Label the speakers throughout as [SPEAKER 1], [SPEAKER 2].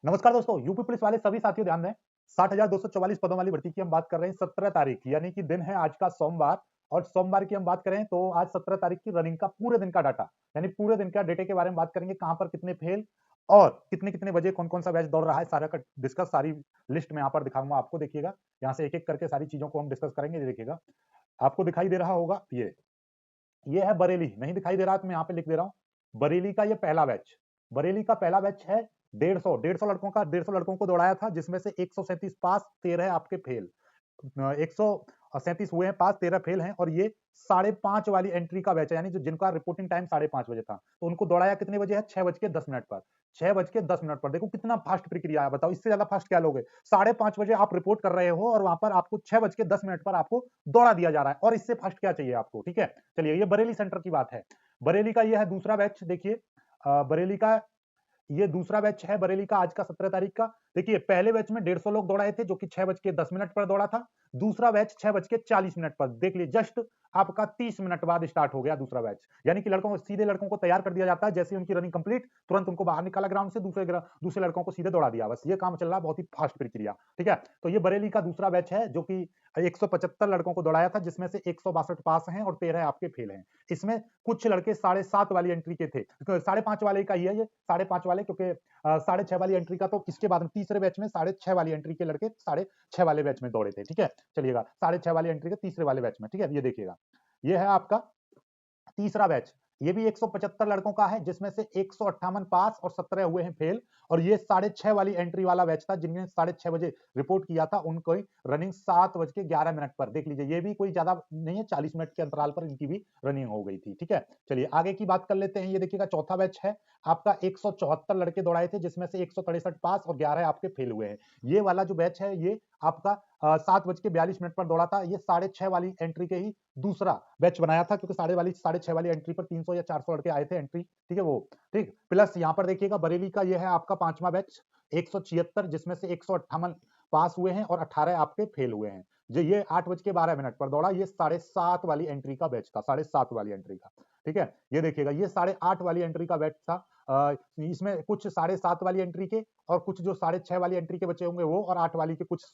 [SPEAKER 1] नमस्कार दोस्तों, UP police वाले सभी साथियों ध्यान दें। 60,244 पदों वाली भर्ती की हम बात कर रहे हैं 17 तारीख यानी कि दिन है आज का सोमवार। और सोमवार की हम बात करें तो आज 17 तारीख की रनिंग का पूरे दिन का डाटा यानी पूरे दिन का डेटे के बारे में बात करेंगे। कहां पर कितने फेल और कितने कितने बजे कौन कौन सा बैच दौड़ रहा है, सारा का डिस्कस, सारी लिस्ट में यहाँ पर दिखाऊंगा आपको। देखिएगा, यहाँ से एक एक करके सारी चीजों को हम डिस्कस करेंगे। ये देखिएगा, आपको दिखाई दे रहा होगा, ये है बरेली। नहीं दिखाई दे रहा तो मैं यहाँ पे लिख दे रहा हूँ। बरेली का ये पहला बैच, बरेली का पहला बैच है। 150 लड़कों का, 150 लड़कों को दौड़ाया था, जिसमें से 137 पास, 13 आपके फेल। 137 हुए हैं पास, 13 फेल हैं। और ये 5:30 वाली एंट्री का बैच है, यानी जो जिनका रिपोर्टिंग टाइम 5:30 बजे था, तो उनको दौड़ाया कितने बजे है? 6:10 पर। 6:10 पर देखो कितना फास्ट प्रक्रिया है, बताओ इससे ज्यादा फास्ट क्या लोगे? 5:30 बजे आप रिपोर्ट कर रहे हो और वहां पर आपको 6:10 पर आपको दौड़ा दिया जा रहा है, और इससे फास्ट क्या चाहिए आपको? ठीक है, चलिए, ये बरेली सेंटर की बात है। बरेली का ये है दूसरा बैच। देखिए, बरेली का ये दूसरा बैच है बरेली का आज का 17 तारीख का। देखिए, पहले बैच में 150 लोग दौड़ाए थे, जो कि 6:10 पर दौड़ा था। दूसरा बैच 6:40 पर, देख लीजिए, जस्ट आपका 30 मिनट बाद स्टार्ट हो गया दूसरा बैच। यानी कि सीधे लड़कों को तैयार कर दिया जाता है, जैसे उनकी रनिंग कंप्लीट, तुरंत उनको बाहर निकाला ग्राउंड से, दूसरे लड़कों को सीधे दौड़ा दिया। बस ये काम चल रहा है, बहुत ही फास्ट प्रक्रिया। ठीक है, तो ये बरेली का दूसरा बैच है, जो कि 175 लड़कों को दौड़ाया था, जिसमें से 162 पास हैं और 13 आपके फेल हैं। इसमें कुछ लड़के 7:30 वाली एंट्री के थे, 5:30 वाले का ही है ये, 5:30 वाले, क्योंकि 6:30 वाली एंट्री का तो इसके बाद में तीसरे बैच में 6:30 वाली एंट्री के लड़के 6:30 वाले बैच में दौड़े थे। ठीक है, चलिएगा, 6:30 वाली एंट्री के तीसरे वाले बैच में। ठीक है, ये देखिएगा, ये है आपका तीसरा बैच। ये भी 175 लड़कों का है, जिसमें से 158 पास और 17 हुए हैं फेल। और ये 6:30 वाली एंट्री वाला बैच था, जिन्होंने 6:30 बजे रिपोर्ट किया था, उनको रनिंग 7:11 पर। देख लीजिए, ये भी कोई ज्यादा नहीं है, 40 मिनट के अंतराल पर इनकी भी रनिंग हो गई थी। ठीक है, चलिए आगे की बात कर लेते हैं। ये देखिएगा, चौथा बैच है आपका, 174 लड़के दौड़ाए थे, जिसमें से 163 पास और 11 आपके फेल हुए हैं। ये वाला जो बैच है, ये आपका 7:42 पर दौड़ा था। ये 6:30 वाली एंट्री के ही दूसरा बैच बनाया था, क्योंकि 6:30 वाली एंट्री पर 300 या 400 लड़के आए थे एंट्री। ठीक है, वो ठीक प्लस यहाँ पर देखिएगा, बरेली का ये है आपका पांचवा बैच, 176, जिसमें से 158 पास हुए हैं और 18 आपके फेल हुए हैं। जो ये 8:12 पर दौड़ा, ये 7:30 वाली एंट्री का बैच था, 7:30 वाली एंट्री का। ठीक है, ये देखिएगा, ये 8:30 वाली एंट्री का बैच था। इसमें कुछ 7:30 वाली एंट्री के और कुछ जो 6:30 वाली एंट्री के बचे होंगे वो, और 8 वाली के कुछ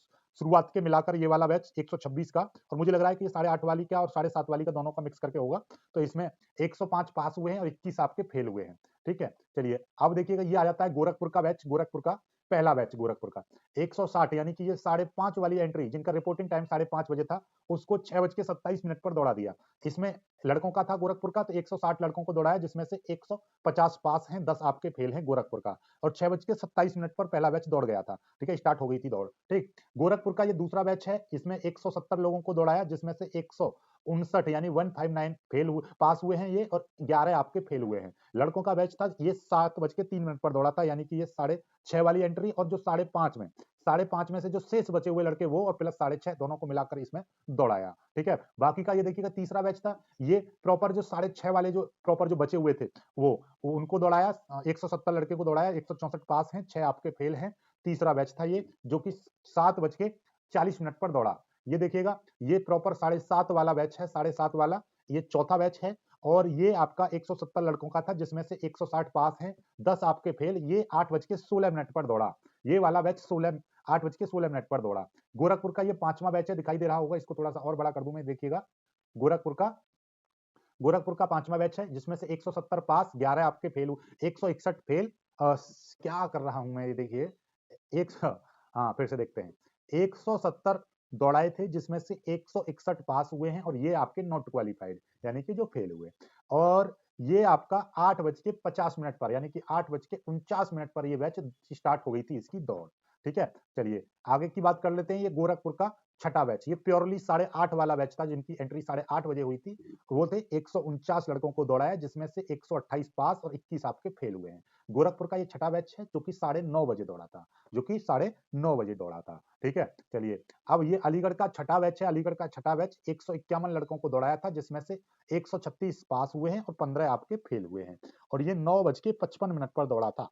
[SPEAKER 1] शुरुआत के मिलाकर ये वाला बैच 126 का। और मुझे लग रहा है कि 8:30 वाली का और 7:30 वाली का दोनों का मिक्स करके होगा। तो इसमें 105 पास हुए हैं और 21 आपके फेल हुए हैं। ठीक है, चलिए अब देखिएगा, ये आ जाता है गोरखपुर का बैच, गोरखपुर का पहला बैच, गोरखपुर का 160, यानी कि ये 5:30 वाली एंट्री, जिनका रिपोर्टिंग टाइम 5:30 बजे था, उसको 6:27 पर दौड़ा दिया। इसमें लड़कों का था गोरखपुर का, तो 160 लड़कों को दौड़ाया, जिसमें से 150 पास हैं, 10 आपके फेल हैं गोरखपुर का। और 6:27 पर पहला बैच दौड़ गया था। ठीक है, स्टार्ट हो गई थी दौड़। ठीक, गोरखपुर का ये दूसरा बैच है, इसमें 170 लोगों को दौड़ाया, जिसमें से 159 यानी 159 पास हुए हैं ये, और 11 आपके फेल हुए हैं। लड़कों का बैच था, ये 7:03 पर दौड़ा था, यानी कि ये 6:30 वाली एंट्री, और जो 5:30 में से जो शेष बचे हुए लड़के वो और प्लस 6:30 दोनों को मिलाकर इसमें दौड़ाया। ठीक है, बाकी का ये देखिएगा तीसरा बैच था, ये प्रॉपर जो 6:30 वाले जो प्रॉपर जो बचे हुए थे, वो उनको दौड़ाया, 170 लड़के को दौड़ाया, 164 पास हैं, 6 आपके फेल हैं। तीसरा बैच था ये, जो कि 7:40 पर दौड़ा। ये देखिएगा, ये प्रॉपर 7:30 वाला बैच है, 7:30 वाला ये चौथा बैच है। और ये आपका 170 लड़कों का था, जिसमें से 160 पास हैं, 10 आपके फेल। ये 8:16 पर दौड़ा। ये वाला बैच 8:16 पर दौड़ा। गोरखपुर का ये पांचवा बैच है, दिखाई दे रहा होगा, इसको थोड़ा सा और बड़ा कर दूं मैं, देखिएगा, गोरखपुर का गोरखपुर का पांचवा बैच है, जिसमें से 170 पास, 11 आपके फेल, 161 फेल। क्या कर रहा हूं मैं, ये देखिए, एक हाँ, फिर से देखते हैं। 170 दौड़ाए थे, जिसमें से 161 पास हुए हैं, और ये आपके नॉट क्वालिफाइड, यानी कि जो फेल हुए। और ये आपका 8:50 पर, यानी कि 8:49 पर ये बैच स्टार्ट हो गई थी इसकी दौड़। ठीक है, चलिए आगे की बात कर लेते हैं। ये गोरखपुर का छठा बैच, ये प्योरली 8:30 वाला बैच था, जिनकी एंट्री 8:30 बजे हुई थी। वो थे 149 लड़कों को दौड़ाया, जिसमें से 128 पास और 21 आपके फेल हुए हैं। गोरखपुर का ये छठा बैच है, जो कि 9:30 बजे दौड़ा था, जो कि 9:30 बजे दौड़ा था। ठीक है, चलिए अब ये अलीगढ़ का छठा बैच है। अलीगढ़ का छठा बैच 151 लड़कों को दौड़ाया था, जिसमें से 136 पास हुए हैं और 15 आपके फेल हुए हैं। और ये 9:55 पर दौड़ा था।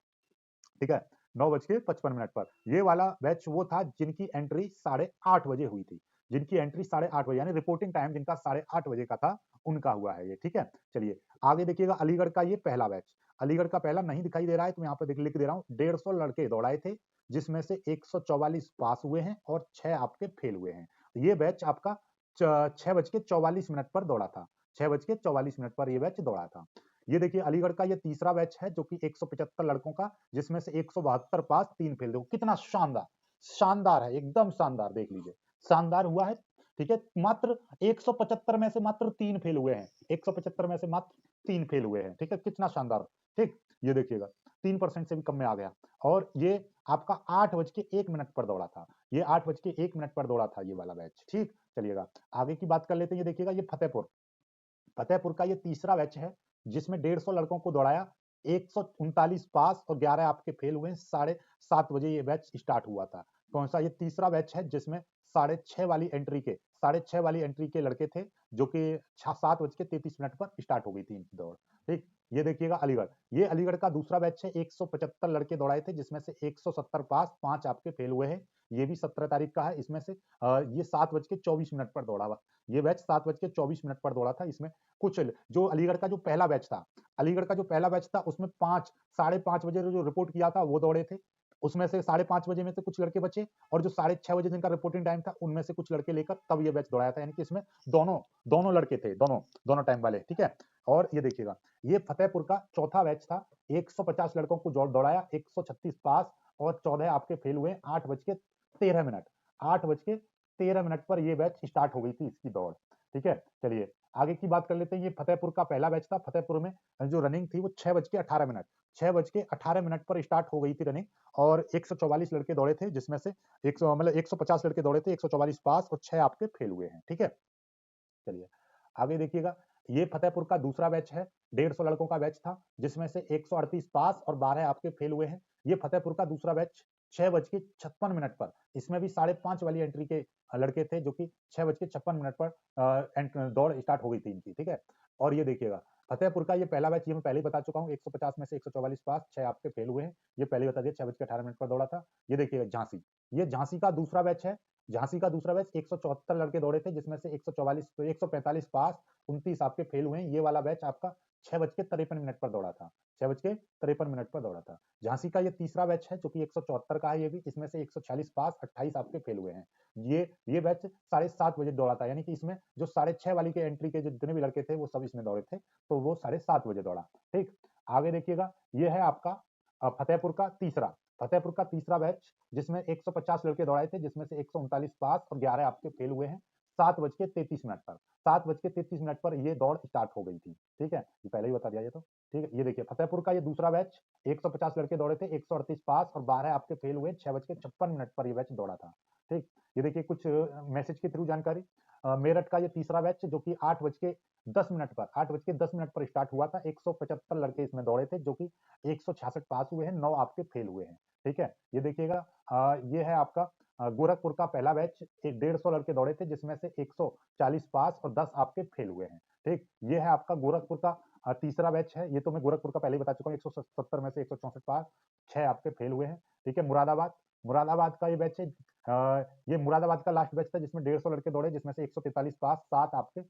[SPEAKER 1] ठीक है, 9:55 पर। ये वाला बैच वो था जिनकी एंट्री 8:30 बजे हुई थी, जिनकी एंट्री 8:30 बजे, यानी रिपोर्टिंग टाइम जिनका 8:30 बजे का था, उनका हुआ है ये। ठीक है, चलिए आगे देखिएगा, अलीगढ़ का ये पहला बैच, अलीगढ़ का पहला नहीं दिखाई दे रहा है तो यहाँ पे लिख दे रहा हूँ। 150 लड़के दौड़ाए थे जिसमें से 144 पास हुए हैं और 6 आपके फेल हुए हैं। ये बैच आपका 6:44 पर दौड़ा था। 6:44 पर ये बैच दौड़ा था। ये देखिए अलीगढ़ का ये तीसरा बैच है जो कि 175 लड़कों का, जिसमें से 172 पास, 3 फेल। देखो कितना शानदार, शानदार है, एकदम शानदार। देख लीजिए, शानदार हुआ है। ठीक है, मात्र 175 में से मात्र 3 फेल हुए हैं। 175 में से मात्र 3 फेल हुए हैं। ठीक है, कितना शानदार। ठीक, ये देखिएगा 3% से भी कम में आ गया। और ये आपका 8:01 पर दौड़ा था। ये 8:01 पर दौड़ा था ये वाला बैच। ठीक, चलिएगा आगे की बात कर लेते हैं। ये देखिएगा, ये फतेहपुर, फतेहपुर का ये तीसरा बैच है जिसमें 150 लड़कों को दौड़ाया। 139 पास और 11 आपके फेल हुए। 7:30 ये बैच स्टार्ट हुआ था। कौन सा? ये तीसरा बैच है जिसमें 6:30 वाली एंट्री के 6:30 वाली एंट्री के लड़के थे, जो कि 7:33 पर स्टार्ट हो गई थी इनकी दौड़। ठीक, ये देखिएगा अलीगढ़, ये अलीगढ़ का दूसरा बैच है। 175 लड़के दौड़ाए थे जिसमें से 170 पास, 5 आपके फेल हुए हैं। ये भी 17 तारीख का है। इसमें से ये 7:24 पर दौड़ा हुआ। ये बैच 7:24 पर दौड़ा था। इसमें कुछ जो अलीगढ़ का जो पहला बैच था, अलीगढ़ का जो पहला बैच था उसमें 5, 5:30 बजे जो रिपोर्ट किया था वो दौड़े थे। उसमें से 5:30 बजे में से कुछ लड़के बचे और जो 6:30 बजे जिनका रिपोर्टिंग टाइम था उनमें से कुछ लड़के लेकर तब ये बैच दौड़ाया था। यानी कि इसमें दोनों दोनों लड़के थे, दोनों दोनों टाइम वाले। ठीक है, और ये देखिएगा, ये फतेहपुर का चौथा बैच था। 150 लड़कों को दौड़ाया, 136 पास और 14 आपके फेल हुए। 8:13, 8:13 पर यह बैच स्टार्ट हो गई थी इसकी दौड़। ठीक है, चलिए आगे की बात कर लेते हैं। ये फतेहपुर का पहला बैच था। फतेहपुर में जो रनिंग थी वो 6:18, 6:18 पर स्टार्ट हो गई थी रनिंग। और 144 लड़के दौड़े थे जिसमें से 150 लड़के दौड़े थे, 144 पास और 6 आपके फेल हुए हैं। ठीक है, चलिए आगे देखिएगा, ये फतेहपुर का दूसरा बैच है। 150 लड़कों का बैच था जिसमें से 138 पास और 12 आपके फेल हुए हैं। ये फतेहपुर का दूसरा बैच 6:56 पर, इसमें भी 5:30 वाली एंट्री के लड़के थे जो कि 6:56 पर दौड़ स्टार्ट हो गई थी इनकी। ठीक है, और ये देखिएगा फतेहपुर का ये पहला बैच, ये मैं पहले ही बता चुका हूँ। 150 में से 144 पास, 6 आपके फेल हुए हैं। ये पहले ही बता दिया, 6:18 पर दौड़ा था। ये देखिएगा झांसी, ये झांसी का दूसरा बैच है। झांसी का दूसरा बैच 174 लड़के दौड़े थे जिसमें से 145 पास, 29 आपके फेल हुए हैं। ये वाला बैच आपका 6:53 पर दौड़ा था। 6:53 पर दौड़ा था। झांसी का ये तीसरा बैच है जो कि 174 का है। ये भी इसमें से 146 पास, 28 आपके फेल हुए हैं। ये बैच 7:30 बजे दौड़ा था। यानी कि इसमें जो 6:30 वाली के एंट्री के जितने भी लड़के थे वो सब इसमें दौड़े थे, तो वो 7:30 बजे दौड़ा। ठीक, आगे देखिएगा, ये है आपका फतेहपुर का तीसरा बैच जिसमें 150 लड़के दौड़ाए थे जिसमें से 139 पास और 11 आपके फेल हुए हैं। 7:33 पर ये दौड़ स्टार्ट हो गई थी। ठीक है, ये पहले ही बता दिया ये तो। ठीक है, ये देखिए फतेहपुर का ये दूसरा बैच 150 लड़के दौड़े थे, 138 पास और 12 आपके फेल हुए। 6:56 पर ये बैच दौड़ा था। ठीक, ये देखिए कुछ मैसेज के थ्रू जानकारी। मेरठ का ये तीसरा बैच जो कि 8:10 पर स्टार्ट हुआ था। 175 लड़के इसमें दौड़े थे जो कि 166 पास हुए हैं, 9 आपके फेल हुए हैं। ठीक है, ये देखिएगा, ये है आपका गोरखपुर का पहला बैच। 150 लड़के दौड़े थे जिसमें से 140 पास और 10 आपके फेल हुए हैं। ठीक, ये है आपका गोरखपुर का तीसरा बैच है। ये तो मैं गोरखपुर का पहले ही बता चुका हूँ। 170 में से 164 पास, 6 आपके फेल हुए हैं। ठीक है, मुरादाबाद का ये बैच है। ये मुरादाबाद का लास्ट बैच था जिसमें 150 लड़के दौड़े जिसमें से 143 पास, 7 आपके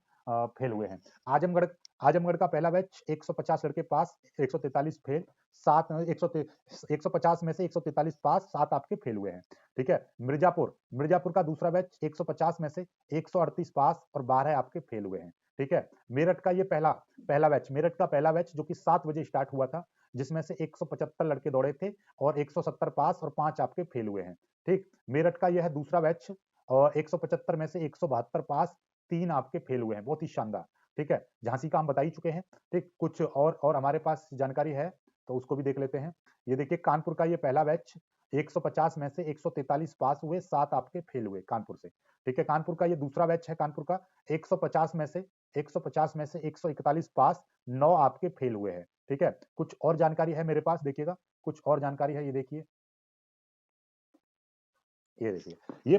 [SPEAKER 1] फेल हुए हैं। आजमगढ़ का पहला बैच 150 लड़के पास, 143 फेल, 150 में से 143 पास, 7 आपके फेल हुए हैं। ठीक है, मिर्जापुर का दूसरा बैच 150 में से 138 पास और 12 आपके फेल हुए हैं। ठीक है, मेरठ का ये मेरठ का पहला बैच जो कि 7 बजे स्टार्ट हुआ था जिसमें से 175 लड़के दौड़े थे और 170 पास और 5 आपके फेल हुए हैं। ठीक, मेरठ का यह है दूसरा बैच और 175 में से 172 पास, 3 आपके फेल हुए हैं। बहुत ही शानदार। ठीक है, झांसी का हम बता ही चुके हैं। ठीक, कुछ और हमारे पास जानकारी है तो उसको भी देख लेते हैं। ये देखिए कानपुर का ये पहला बैच 150 में से 143 पास हुए, 7 आपके फेल हुए कानपुर से। ठीक है, कानपुर का ये दूसरा बैच है। कानपुर का 150 में से 141 पास, 9 आपके फेल हुए हैं। ठीक है, कुछ और जानकारी है मेरे पास, देखिएगा कुछ और जानकारी है। ये देखिए, ये देखिए, ये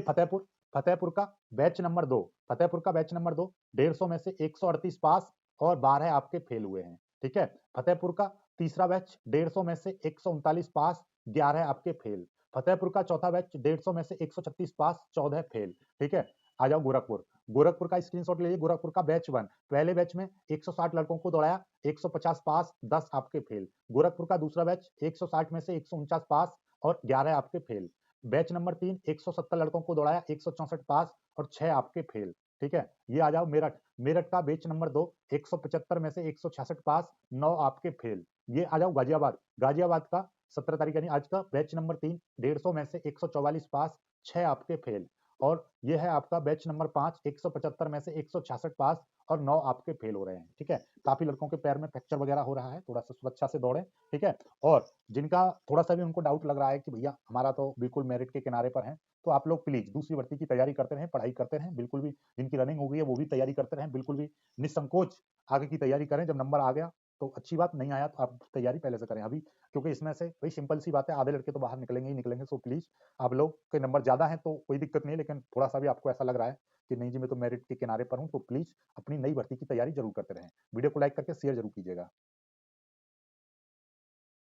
[SPEAKER 1] फतेहपुर का बैच नंबर 2, फतेहपुर का बैच नंबर 2, 150 में से 138 पास और 12 आपके फेल हुए हैं। ठीक है, फतेहपुर का तीसरा बैच 150 में से 139 पास, 11 आपके फेल। फतेहपुर का चौथा बैच 150 में से 136 पास, 14 फेल। ठीक है, आ जाओ गोरखपुर। गोरखपुर का स्क्रीनशॉट लीजिए, गोरखपुर का बैच 1 पहले बैच में 160 लड़कों को दौड़ाया, 150 पास, 10 आपके फेल। गोरखपुर का दूसरा बैच 160 में से 149 पास और 11 आपके फेल। बैच नंबर 3 170 लड़कों को दौड़ाया, 164 पास और 6 आपके फेल। ठीक है, ये आ जाओ मेरठ। मेरठ का बैच नंबर 2 175 में से 166 पास, 9 आपके फेल। ये आ जाओ गाजियाबाद। गाजियाबाद का 17 तारीख यानी आज का बैच नंबर 3 150 में से 144 पास, 6 आपके फेल। और ये है आपका बैच नंबर 5 175 में से 166 पास और 9 आपके फेल हो रहे हैं। ठीक है, काफी लड़कों के पैर में फ्रैक्चर वगैरह हो रहा है, थोड़ा सा सुरक्षा से दौड़ें। ठीक है, और जिनका थोड़ा सा भी उनको डाउट लग रहा है कि भैया हमारा तो बिल्कुल मेरिट के किनारे पर है, तो आप लोग प्लीज दूसरी भर्ती की तैयारी करते रहें, पढ़ाई करते रहें, बिल्कुल भी जिनकी रनिंग हो गई है वो भी तैयारी करते रहें, बिल्कुल भी निसंकोच आगे की तैयारी करें। जब नंबर आ गया तो अच्छी बात, नहीं आया तो आप तैयारी पहले से करें अभी, क्योंकि इसमें से वही सिंपल सी बात है, आधे लड़के तो बाहर निकलेंगे ही निकलेंगे। सो प्लीज आप लोग के नंबर ज्यादा है तो कोई दिक्कत नहीं है, लेकिन थोड़ा सा भी आपको ऐसा लग रहा है कि नहीं जी मैं तो मेरिट के किनारे पर हूं, तो प्लीज अपनी नई भर्ती की तैयारी जरूर करते रहें। वीडियो को लाइक करके शेयर जरूर कीजिएगा।